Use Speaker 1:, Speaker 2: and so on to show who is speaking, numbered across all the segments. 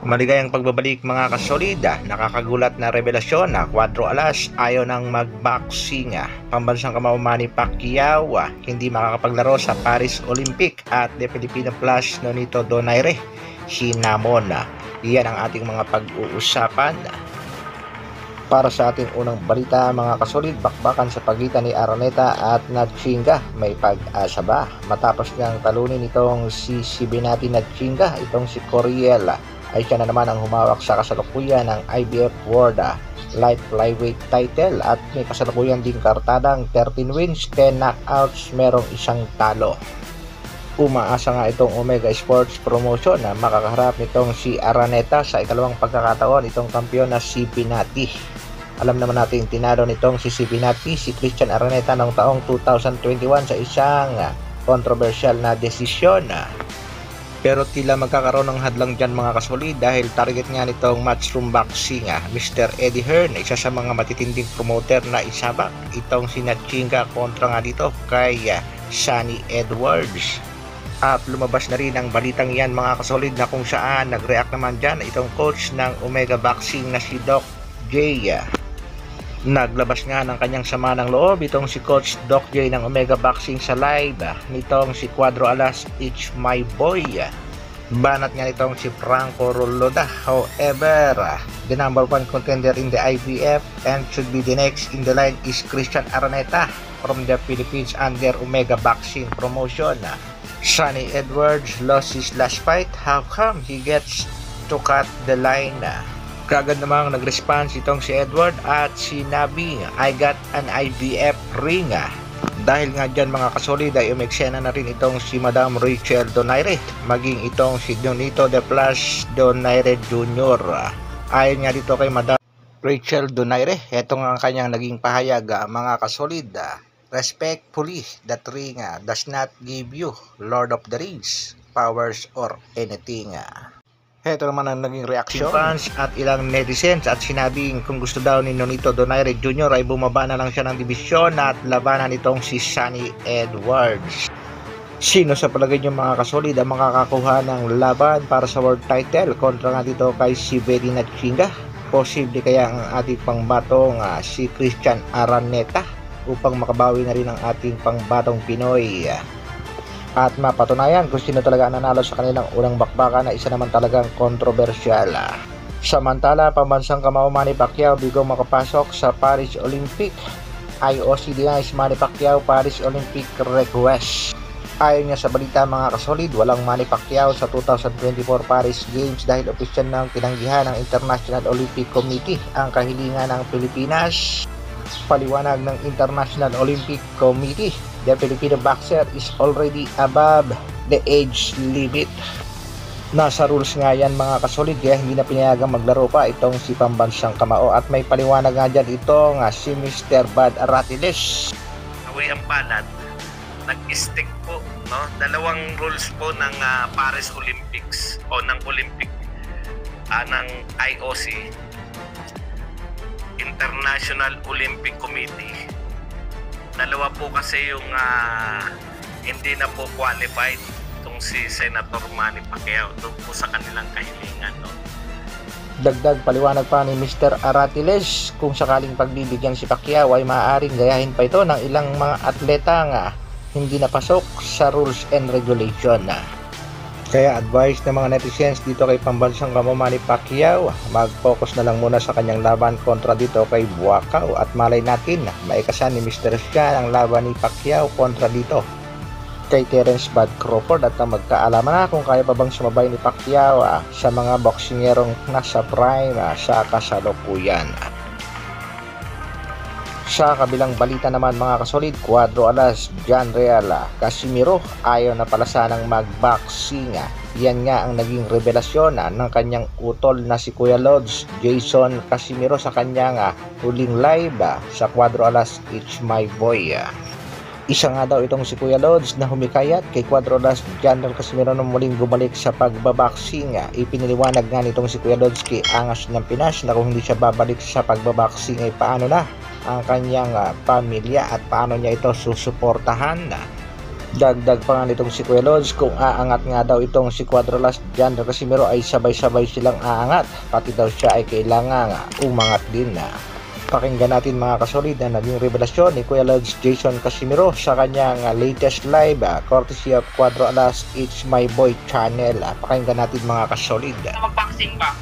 Speaker 1: Maligayang pagbabalik mga kasolida, nakakagulat na revelasyon na Cuadro Alas ayaw ng mag-boxing. Pambansang kamao Manny Pacquiao hindi makakapaglaro sa Paris Olympic at The Filipino Flash Nonito Donaire hinamon. Iyan ang ating mga pag-uusapan. Para sa ating unang balita mga kasolid, bakbakan sa pagitan ni Araneta at Natchinga, may pag-asa ba? Matapos niyang talunin itong si Sibinati Natchinga, itong si Coriel ay siya na naman ang humawak sa kasalukuyan ng IBF World Light Flyweight title at may kasalukuyan ding kartadang 13 wins, 10 knockouts, merong isang talo. Umaasa nga itong Omega Sports Promotion na makakaharap nitong si Araneta sa ikalawang pagkakataon itong kampiyon na si Binati. Alam naman natin tinalo nitong si Binati si Christian Araneta noong taong 2021 sa isang controversial na desisyon. Pero tila magkakaroon ng hadlang dyan mga kasolid dahil target nga nitong Matchroom Boxing Mr. Eddie Hearn, isa sa mga matitinding promoter na isabak itong si Natchinga kontra nga dito kay Sunny Edwards. At lumabas na rin ang balitang yan mga kasolid na kung saan nag-react naman dyan itong coach ng Omega Boxing na si Doc J. Naglabas nga ng kanyang sama ng loob itong si Coach Doc J ng Omega Boxing sa live nitong si Cuadro Alas, It's My Boy. Banat nga nitong si Franco Roloda. However, the number one contender in the IBF and should be the next in the line is Christian Araneta from the Philippines under Omega Boxing Promotion. Sunny Edwards lost his last fight. How come he gets to cut the line? Kagad namang nag-response itong si Edward at sinabi, I got an IBF ring. Dahil nga dyan mga kasolid ay umeksena na rin itong si Madam Rachel Donaire, maging itong si Donito de Flash Donaire Jr. Ayon nga dito kay Madam Rachel Donaire, ito nga ang kanyang naging pahayag mga kasolid. Respectfully, that ring does not give you Lord of the Rings powers or anything. Ito naman ang naging reaksyon fans at ilang netizens at sinabing kung gusto daw ni Nonito Donaire Jr. ay bumaba na lang siya ng dibisyon at labanan itong si Sunny Edwards. Sino sa palagay niyo mga kasolid ang makakakuha ng laban para sa world title kontra nga dito kay si Betty Natchinga? Posible kaya ang ating pangbatong si Christian Araneta upang makabawi na rin ang ating pangbatong Pinoy at mapatunayan kung sino talaga nanalo sa kanilang unang bakbakan na isa naman talagang kontrobersyal. Samantala, pambansang kamao Manny Pacquiao bigo makapasok sa Paris Olympic. IOC denies Manny Pacquiao Paris Olympic request. Ayon nga sa balita mga kasolid, walang Manny Pacquiao sa 2024 Paris Games dahil opisyal ng tinanggihan ng International Olympic Committee ang kahilingan ng Pilipinas. Paliwanag ng International Olympic Committee, the Filipino boxer is already above the age limit. Nasa rules nga yan mga kasolid kaya hindi na pinayagang maglaro pa itong si pambansang kamao at may paliwanag nga dyan itong si Mr. Bad Aratiles.
Speaker 2: Away ang palad, nag-stick po, no? Dalawang rules po ng Paris Olympics o ng Olympic ng IOC, International Olympic Committee. Dalawa po kasi yung hindi na po qualified itong si Senator Manny Pacquiao doon po sa kanilang kahilingan, no?
Speaker 1: Dagdag paliwanag pa ni Mr. Aratiles, kung sakaling pagbibigyan si Pacquiao ay maaaring gayahin pa ito ng ilang mga atleta hindi napasok sa rules and regulation. Kaya advice ng mga netizens dito kay pambansang kamao Manny Pacquiao, mag-focus na lang muna sa kanyang laban kontra dito kay Buakaw at malay natin maikasan ni Mr. Scan ang laban ni Pacquiao kontra dito kay Terence Bud Crawford at magkaalaman na kung kaya pa bang sumabay ni Pacquiao sa mga boksingerong nasa prime sa kasalukuyan. Sa kabilang balita naman mga kasolid, Cuadro Alas, John Real Casimiro ayaw na pala sanang mag-boxing. Yan nga ang naging revelasyon ng kanyang utol na si Kuya Lods Jason Casimiro sa kanyang huling live sa Cuadro Alas, It's My Boy. Isa nga daw itong si Kuya Lods na humikayat kay Cuadro Alas General Casimiro nung muling bumalik sa pagbaboxing. Ipiniliwanag nga nitong si Kuya Lods kay Angas ng Pinas na kung hindi siya babalik sa pagbaboxing ay paano na ang kanyang pamilya at paano niya ito susuportahan. Dagdag pa nga nitong si Kuya Lods, kung aangat nga daw itong si Cuadro-Alas Jandro Casimiro ay sabay-sabay silang aangat, pati daw siya ay kailangan umangat din na. Pakinggan natin mga kasolid na naging revelasyon ni Kuya Lods Jason Casimiro sa kanyang latest live, courtesy of Cuadro-Alas It's My Boy channel. Pakinggan natin mga kasolid.
Speaker 3: Mag-boxing ba?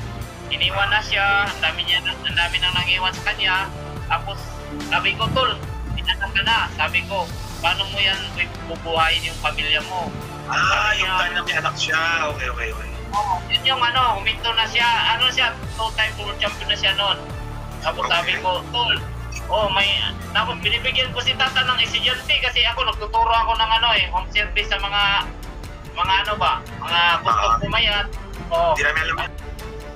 Speaker 3: Iniwan na siya, ang dami nang nangiwan sa kanya. Tapos sabi ko, tol, inanak ka na. Sabi ko, paano mo yan bubuhayin yung pamilya mo?
Speaker 2: Yung kanyang anak siya. Okay.
Speaker 3: Oo, yun yung huminto na siya. Two-time world champion na siya noon. Tapos sabi ko, tol, tapos binibigyan ko si tata ng estudyante kasi ako nagtuturo ako ng home service sa mga gustong pumayat.
Speaker 2: Hindi namin alam.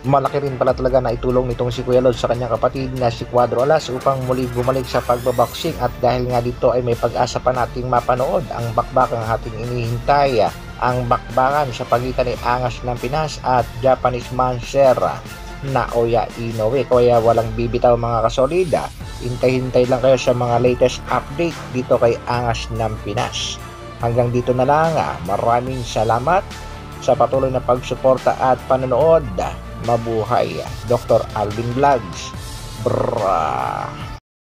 Speaker 1: Malaki rin pala talaga na itulong nitong si Kuya Lods sa kanyang kapatid na si Cuadro-Alas upang muli bumalik sa pagbaboxing, at dahil nga dito ay may pag-asa pa nating mapanood ang bakbakang ating inihintay, ang bakbakan sa pagitan ni Angas ng Pinas at Japanese Manser Naoya Inoue. Kaya walang bibitaw mga kasolida, hintay-hintay lang kayo sa mga latest update dito kay Angas ng Pinas. Hanggang dito na lang, maraming salamat sa patuloy na pagsuporta at panonood. Mabuhay, Dr. Alvin Vlogs. Brrrr.